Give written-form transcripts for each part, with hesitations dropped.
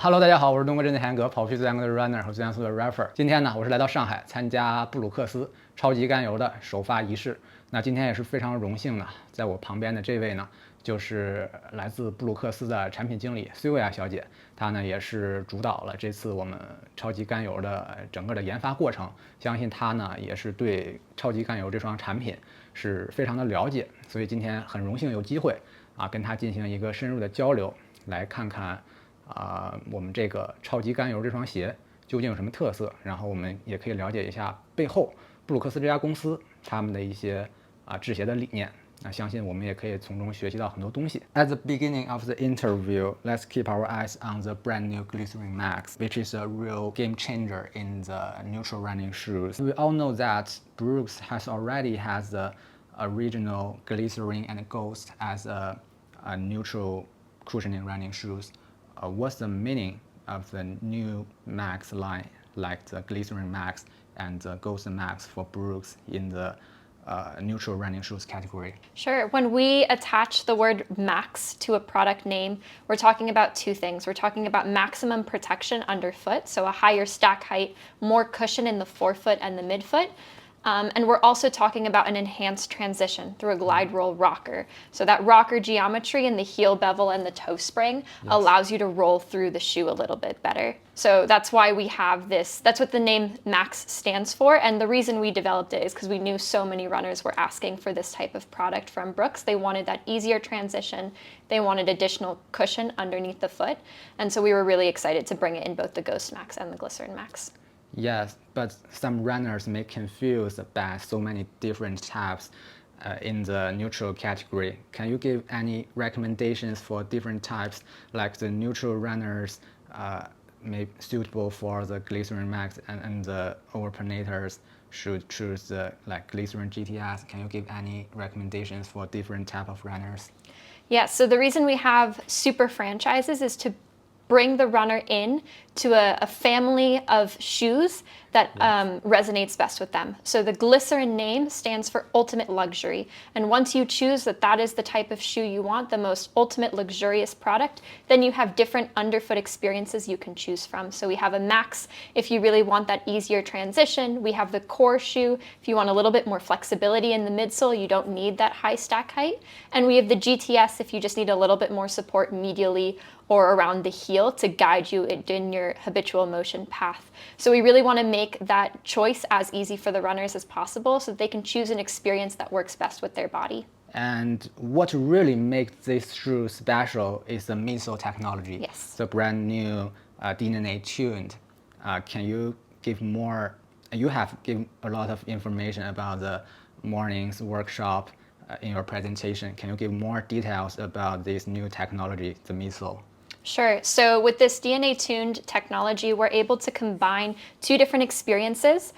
Hello，大家好，我是东哥真的田哥，跑步最严格的 runner 和最严肃的 rapper。今天呢，我是来到上海参加布鲁克斯超级甘油的首发仪式。那今天也是非常荣幸呢，在我旁边的这位呢，就是来自布鲁克斯的产品经理 Sylvia 小姐，她呢也是主导了这次我们超级甘油的整个的研发过程。相信她呢也是对超级甘油这双产品是非常的了解，所以今天很荣幸有机会跟她进行一个深入的交流，来看看。我们这个超级甘油这双鞋究竟有什么特色？然后我们也可以了解一下背后布鲁克斯这家公司他们的一些制鞋的理念。那相信我们也可以从中学习到很多东西。At the beginning of the interview, let's keep our eyes on the brand new Glycerin Max, which is a real game changer in the neutral running shoes. We all know that Brooks has already has the original Glycerin and Ghost as a neutral cushioning running shoes. What's the meaning of the new Max line, like the Glycerin Max and the Ghost Max for Brooks in the neutral running shoes category? Sure. When we attach the word max to a product name, we're talking about two things. We're talking about maximum protection underfoot, so a higher stack height, more cushion in the forefoot and the midfoot. And we're also talking about an enhanced transition through a glide roll rocker. So that rocker geometry in the heel bevel and the toe spring allows you to roll through the shoe a little bit better. So that's why we have this, that's what the name Max stands for. And the reason we developed it is because we knew so many runners were asking for this type of product from Brooks. They wanted that easier transition. They wanted additional cushion underneath the foot. And so we were really excited to bring it in both the Ghost Max and the Glycerin Max. Yes, but some runners may confuse about so many different types in the neutral category. Can you give any recommendations for different types, like the neutral runners may suitable for the Glycerin Max and the overpronators should choose the like Glycerin GTS? Can you give any recommendations for different type of runners? Yeah, so the reason we have super franchises is to bring the runner in to a family of shoes that resonates best with them. So the Glycerin name stands for ultimate luxury. And once you choose that that is the type of shoe you want, the most ultimate luxurious product, then you have different underfoot experiences you can choose from. So we have a Max if you really want that easier transition. We have the core shoe if you want a little bit more flexibility in the midsole, you don't need that high stack height. And we have the GTS if you just need a little bit more support medially or around the heel to guide you in your habitual motion path. So we really want to make that choice as easy for the runners as possible so that they can choose an experience that works best with their body. And what really makes this shoe special is the Midsole technology. Yes. The brand new DNA tuned. Can you give more? You have given a lot of information about the morning's workshop in your presentation. Can you give more details about this new technology, the Midsole? Sure. So with this DNA-tuned technology, we're able to combine two different experiences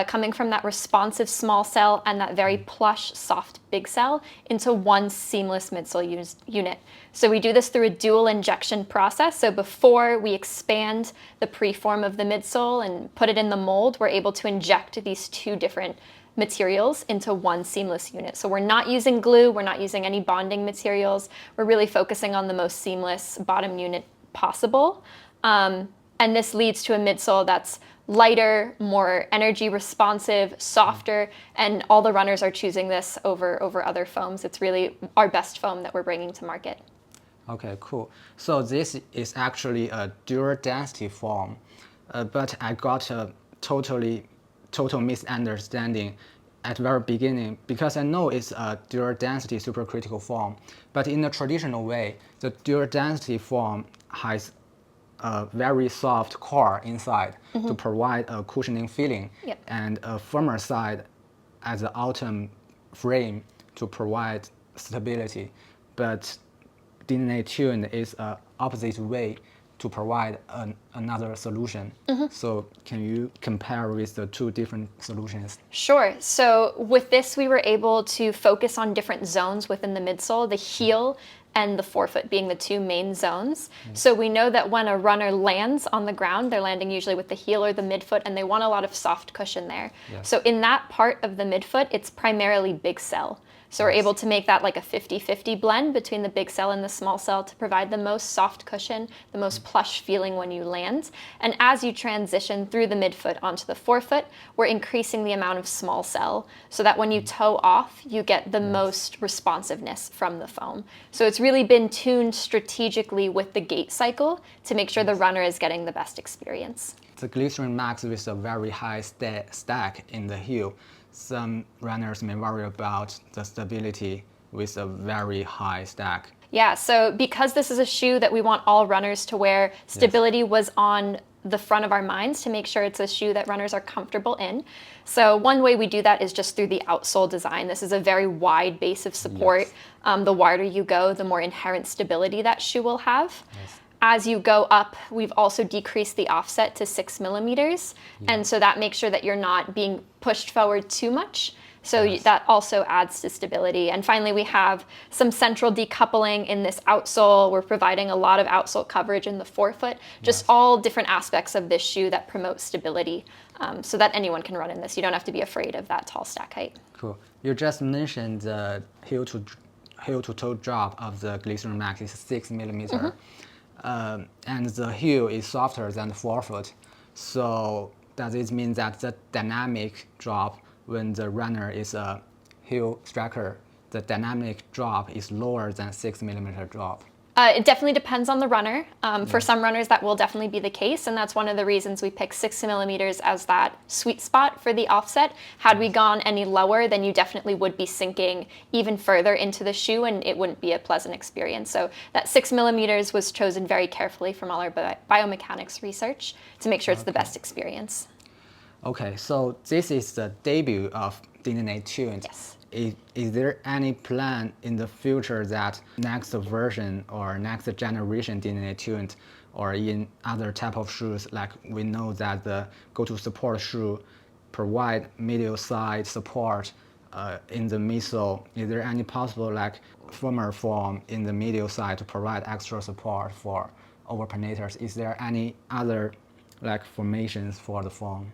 coming from that responsive small cell and that very plush, soft big cell into one seamless midsole unit. So we do this through a dual injection process. So before we expand the preform of the midsole and put it in the mold, we're able to inject these two different materials into one seamless unit. So we're not using glue, we're not using any bonding materials. We're really focusing on the most seamless bottom unit possible. And this leads to a midsole that's lighter, more energy responsive, softer, and all the runners are choosing this over other foams. It's really our best foam that we're bringing to market. Okay, cool. So this is actually a dual density foam, but I got a total misunderstanding at the very beginning because I know it's a dual density supercritical foam, but in a traditional way, the dual density foam has a very soft core inside to provide a cushioning feeling and a firmer side as the outer frame to provide stability. But DNA tuned is an opposite way to provide another solution. So can you compare with the two different solutions? Sure. So with this, we were able to focus on different zones within the midsole, the heel and the forefoot being the two main zones. So we know that when a runner lands on the ground, they're landing usually with the heel or the midfoot, and they want a lot of soft cushion there. So in that part of the midfoot, it's primarily big cell. So we're able to make that like a 50-50 blend between the big cell and the small cell to provide the most soft cushion, the most plush feeling when you land. And as you transition through the midfoot onto the forefoot, we're increasing the amount of small cell so that when you toe off, you get the most responsiveness from the foam. So it's really been tuned strategically with the gait cycle to make sure the runner is getting the best experience. The Glycerin Max with a very high stack in the heel. Some runners may worry about the stability with a very high stack. Yeah, so because this is a shoe that we want all runners to wear, stability was on the front of our minds to make sure it's a shoe that runners are comfortable in. So one way we do that is just through the outsole design. This is a very wide base of support. The wider you go, the more inherent stability that shoe will have. As you go up, we've also decreased the offset to 6 millimeters. And so that makes sure that you're not being pushed forward too much. So that also adds to stability. And finally, we have some central decoupling in this outsole. We're providing a lot of outsole coverage in the forefoot, just all different aspects of this shoe that promote stability so that anyone can run in this. You don't have to be afraid of that tall stack height. Cool. You just mentioned the heel to toe drop of the Glycerin Max is 6 millimeter. And the heel is softer than the forefoot. So does it mean that the dynamic drop when the runner is a heel striker, the dynamic drop is lower than 6 millimeter drop? It definitely depends on the runner. For some runners, that will definitely be the case, and that's one of the reasons we pick 6 millimeters as that sweet spot for the offset. Had we gone any lower, then you definitely would be sinking even further into the shoe, and it wouldn't be a pleasant experience. So that 6 millimeters was chosen very carefully from all our biomechanics research to make sure it's the best experience. Okay, so this is the debut of DNA tuned. Yes. Is there any plan in the future that next version or next generation DNA tuned or in other type of shoes, like we know that the go-to support shoe provide medial side support in the midsole? Is there any possible like firmer form in the medial side to provide extra support for overpenetrators? Is there any other like formations for the foam?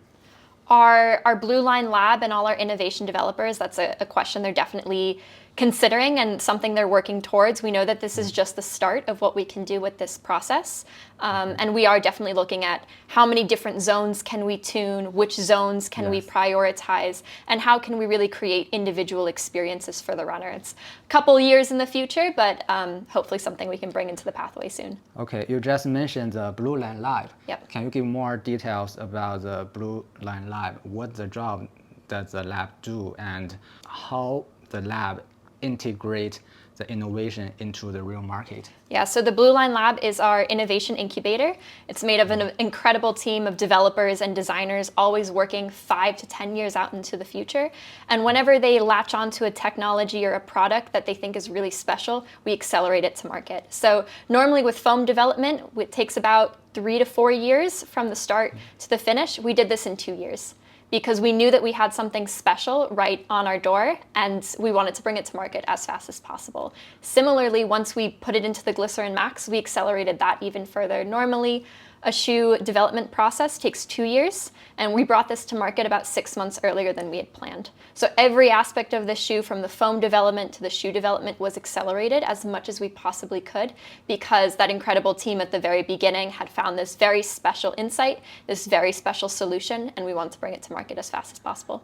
Our Blue Line lab and all our innovation developers, that's a question they're definitely considering and something they're working towards. We know that this is just the start of what we can do with this process. And we are definitely looking at how many different zones can we tune, which zones can we prioritize, and how can we really create individual experiences for the runner. It's a couple years in the future, but hopefully something we can bring into the pathway soon. Okay, you just mentioned the Blue Line lab. Yep. Can you give more details about the Blue Line lab? What the job does the lab do and how the lab integrate the innovation into the real market? Yeah, so the Blue Line Lab is our innovation incubator. It's made of an incredible team of developers and designers always working 5 to 10 years out into the future. And whenever they latch onto a technology or a product that they think is really special, we accelerate it to market. So normally with foam development, it takes about 3 to 4 years from the start to the finish. We did this in 2 years, because we knew that we had something special right on our door and we wanted to bring it to market as fast as possible. Similarly, once we put it into the Glycerin Max, we accelerated that even further. Normally, a shoe development process takes 2 years, and we brought this to market about 6 months earlier than we had planned. So every aspect of the shoe, from the foam development to the shoe development, was accelerated as much as we possibly could, because that incredible team at the very beginning had found this very special insight, this very special solution, and we wanted to bring it to market as fast as possible.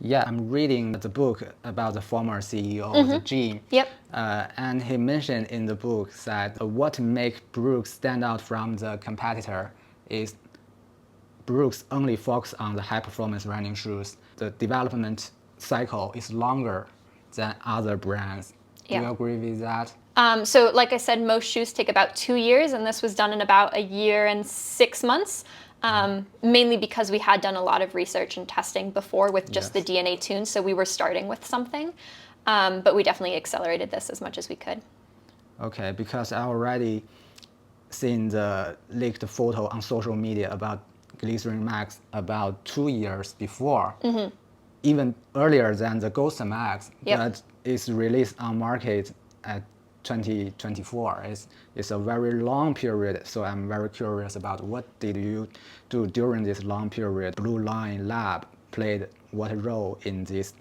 Yeah, I'm reading the book about the former CEO, the Jim. Yep. And he mentioned in the book that what makes Brooks stand out from the competitor is Brooks only focus on the high-performance running shoes. The development cycle is longer than other brands. Do you agree with that? So like I said, most shoes take about 2 years, and this was done in about 1 year and 6 months. Mainly because we had done a lot of research and testing before with just the DNA tune, so we were starting with something, but we definitely accelerated this as much as we could. Okay, because I already seen the leaked photo on social media about Glycerin Max about 2 years before, even earlier than the Ghost Max, but it's released on market at 2024. It's a very long period, so I'm very curious about what did you do during this long period. Blue Line Lab played what role in this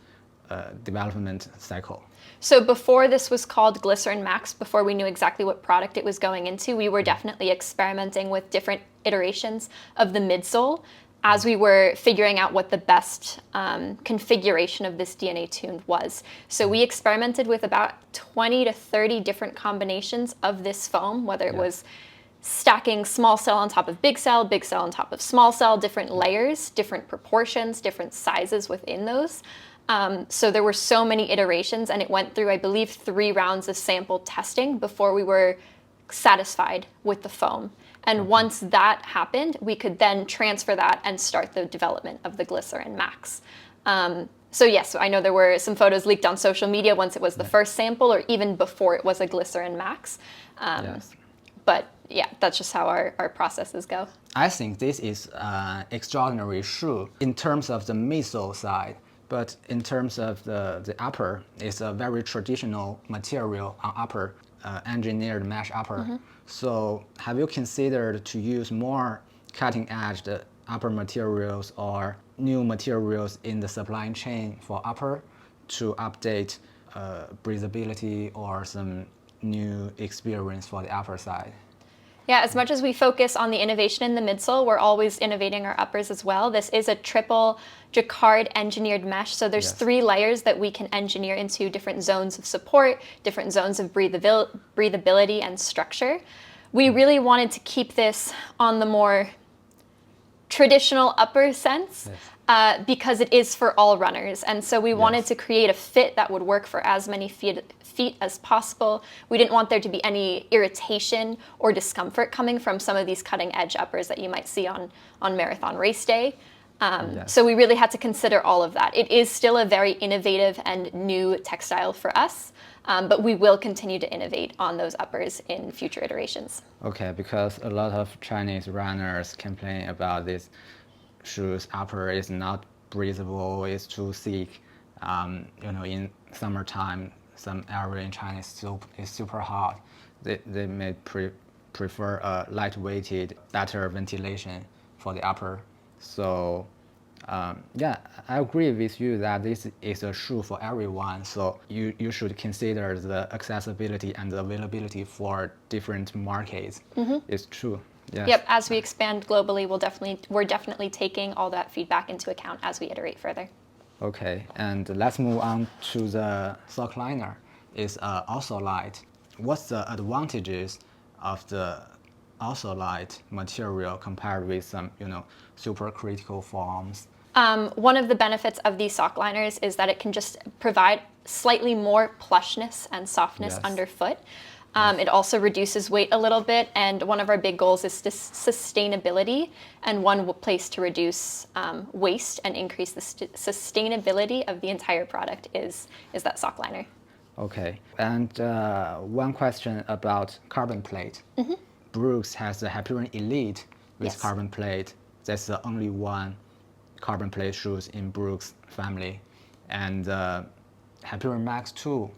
development cycle? So before this was called Glycerin Max, before we knew exactly what product it was going into, we were definitely experimenting with different iterations of the midsole as we were figuring out what the best configuration of this DNA tune was. So we experimented with about 20 to 30 different combinations of this foam, whether it was stacking small cell on top of big cell on top of small cell, different layers, different proportions, different sizes within those. So there were so many iterations, and it went through, I believe, 3 rounds of sample testing before we were satisfied with the foam. And once that happened, we could then transfer that and start the development of the Glycerin Max. So yes, I know there were some photos leaked on social media once it was the first sample, or even before it was a Glycerin Max. But yeah, that's just how our processes go. I think this is an extraordinary shoe in terms of the midsole side, but in terms of the upper, it's a very traditional material on upper, engineered mesh upper. So have you considered to use more cutting-edge upper materials or new materials in the supply chain for upper to update breathability or some new experience for the upper side? Yeah, as much as we focus on the innovation in the midsole, we're always innovating our uppers as well. This is a triple jacquard engineered mesh, so there's 3 layers that we can engineer into different zones of support, different zones of breathability and structure. We really wanted to keep this on the more traditional upper sense because it is for all runners. And so we wanted to create a fit that would work for as many feet as possible. We didn't want there to be any irritation or discomfort coming from some of these cutting edge uppers that you might see on marathon race day. So we really had to consider all of that. It is still a very innovative and new textile for us, but we will continue to innovate on those uppers in future iterations. Okay, because a lot of Chinese runners complain about this shoes upper is not breathable, it's too thick. In summertime, some area in China is super hot. They may prefer a light-weighted, better ventilation for the upper. So I agree with you that this is a shoe for everyone. So you should consider the accessibility and the availability for different markets. It's true. Yes. Yep, as we expand globally, we're definitely taking all that feedback into account as we iterate further. Okay, and let's move on to the Sockliner. It's also light. What's the advantages of the also light material compared with some, supercritical forms? One of the benefits of these Sockliners is that it can just provide slightly more plushness and softness underfoot. It also reduces weight a little bit, and one of our big goals is sustainability, and one place to reduce waste and increase the sustainability of the entire product is that Sockliner. Okay, and one question about carbon plate. Brooks has the Hyperion Elite with carbon plate. That's the only one carbon plate shoes in Brooks family. And Hyperion Max 2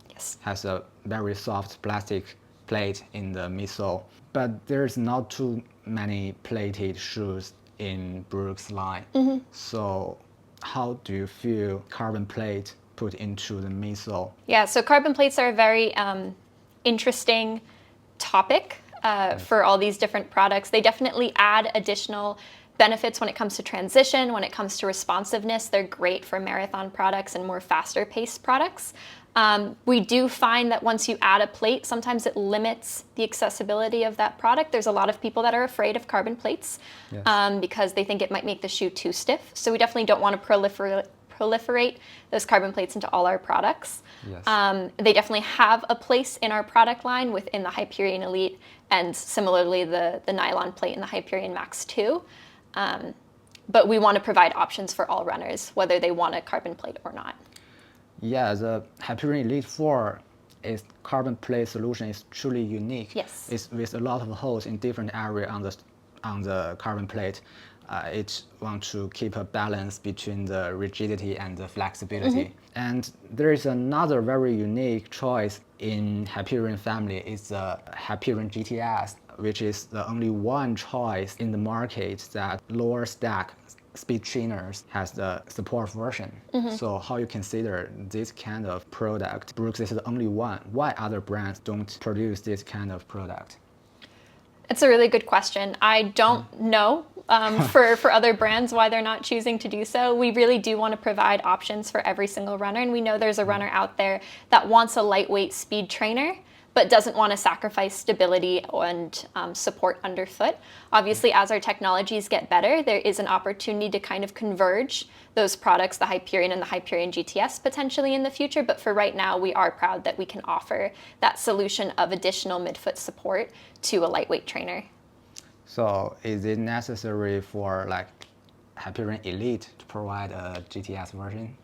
has a very soft plastic plate in the midsole. But there's not too many plated shoes in Brooks line. So how do you feel carbon plate put into the midsole? Yeah, so carbon plates are a very interesting topic for all these different products. They definitely add additional benefits when it comes to transition, when it comes to responsiveness. They're great for marathon products and more faster paced products. We do find that once you add a plate, sometimes it limits the accessibility of that product. There's a lot of people that are afraid of carbon plates because they think it might make the shoe too stiff. So we definitely don't want to proliferate those carbon plates into all our products. They definitely have a place in our product line within the Hyperion Elite, and similarly the nylon plate in the Hyperion Max 2. But we want to provide options for all runners, whether they want a carbon plate or not. Yeah, the Hyperion Elite 4 carbon plate solution is truly unique. It's with a lot of holes in different areas on the carbon plate. It wants to keep a balance between the rigidity and the flexibility. And there is another very unique choice in Hyperion family. It's the Hyperion GTS, which is the only one choice in the market that lower stack speed trainers has the support version. So how you consider this kind of product? Brooks is the only one. Why other brands don't produce this kind of product? It's a really good question. I don't know for other brands why they're not choosing to do so. We really do want to provide options for every single runner, and we know there's a runner out there that wants a lightweight speed trainer but doesn't want to sacrifice stability and support underfoot. Obviously, as our technologies get better, there is an opportunity to kind of converge those products, the Hyperion and the Hyperion GTS, potentially in the future. But for right now, we are proud that we can offer that solution of additional midfoot support to a lightweight trainer. So is it necessary for like Hyperion Elite to provide a GTS version?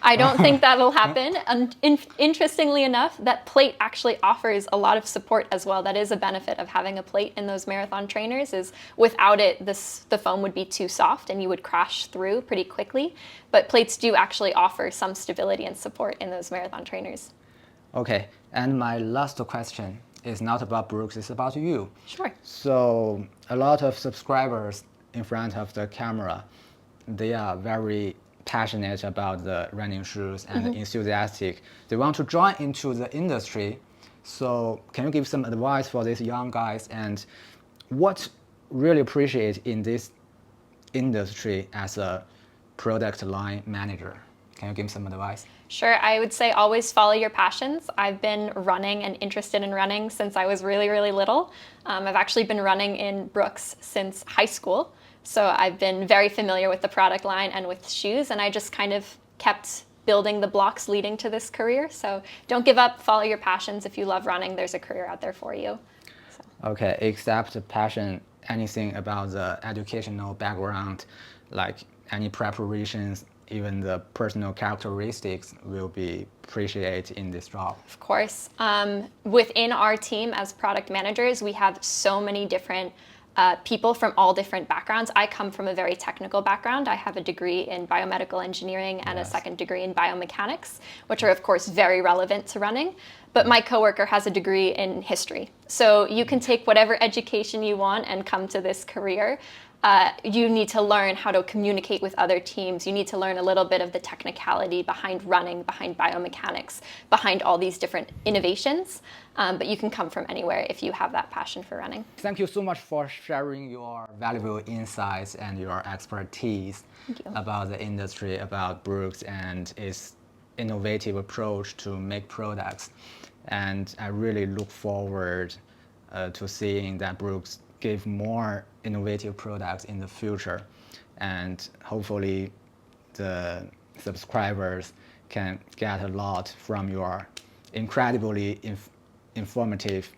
I don't think that'll happen. And interestingly enough, that plate actually offers a lot of support as well. That is a benefit of having a plate in those marathon trainers, is without it, the foam would be too soft and you would crash through pretty quickly. But plates do actually offer some stability and support in those marathon trainers. Okay, and my last question is not about Brooks, it's about you. Sure. So a lot of subscribers in front of the camera, they are very passionate about the running shoes and enthusiastic. They want to join into the industry. So can you give some advice for these young guys, and what really appreciate in this industry as a product line manager? Can you give some advice? Sure, I would say always follow your passions. I've been running and interested in running since I was really, really little. I've actually been running in Brooks since high school. So I've been very familiar with the product line and with shoes, and I just kind of kept building the blocks leading to this career. So don't give up, follow your passions. If you love running, there's a career out there for you. Okay, except passion, anything about the educational background, like any preparations, even the personal characteristics will be appreciated in this job. Of course. Within our team as product managers, we have so many different people from all different backgrounds. I come from a very technical background. I have a degree in biomedical engineering and a second degree in biomechanics, which are of course very relevant to running. But my coworker has a degree in history. So you can take whatever education you want and come to this career. You need to learn how to communicate with other teams. You need to learn a little bit of the technicality behind running, behind biomechanics, behind all these different innovations. But you can come from anywhere if you have that passion for running. Thank you so much for sharing your valuable insights and your expertise about the industry, about Brooks and its innovative approach to make products. And I really look forward to seeing that Brooks give more innovative products in the future, and hopefully the subscribers can get a lot from your incredibly informative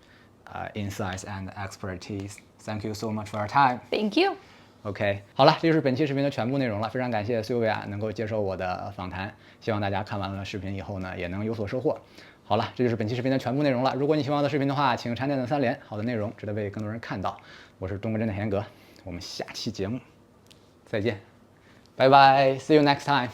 insights and expertise. Thank you so much for your time. Thank you. OK， 好了，这就是本期视频的全部内容了。非常感谢苏维亚能够接受我的访谈，希望大家看完了视频以后呢，也能有所收获。好了，这就是本期视频的全部内容了。如果你喜欢我的视频的话，请点赞3连。好的内容值得被更多人看到。我是中国真的严格，我们下期节目再见，拜拜 ，See you next time。